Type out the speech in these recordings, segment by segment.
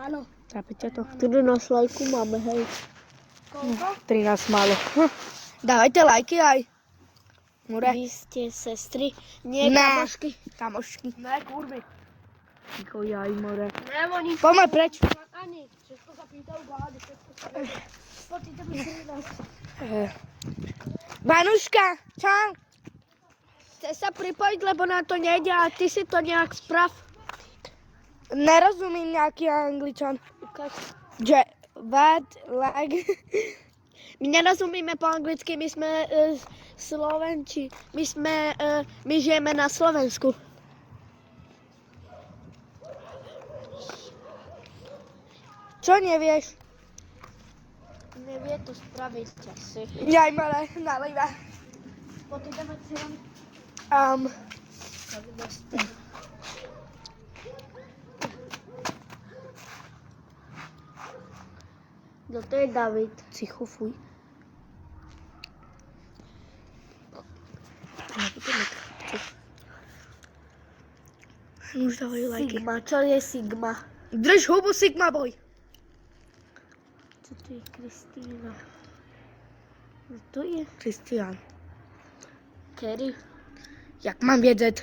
Áno. Chápete to? 13 lajku máme, hej. Koľko? 13 málo. Dávajte lajky aj. Mure. Vy ste sestry, nie Ne. kamošky. Kamošky. Ne, kurvy. Ticho, jaj, more. Ne, oni... Poďme preč. Ani, všetko sa pýtajú vlády, všetko sa pýtajú. Poďte mi 13. Vanuška, čau. Chce sa pripojiť, lebo nám to nejde, a ty si to nejak sprav. Nerozumím nejaký angličan. Ukáž. Že, what, like... My nerozumíme po anglicky, my sme Slovenči. My žijeme na Slovensku. Čo nevieš? Nevie to spraviť časy. Jaj, malé, naliva. Poďte mi cieľ. Kto to je David? Cicho, fuj. Už dávaj lajky. Sigma, čo je Sigma? Drž hubu, Sigma boy. Čo to je Kristína? To je Kristián. Kerry. Jak mám vědět?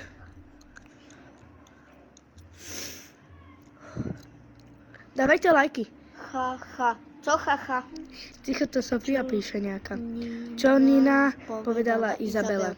Dávajte lajky. Chacha. Čo chacha? Ticho, to Sofia píše nejaká. Čo Nina povedala Izabele.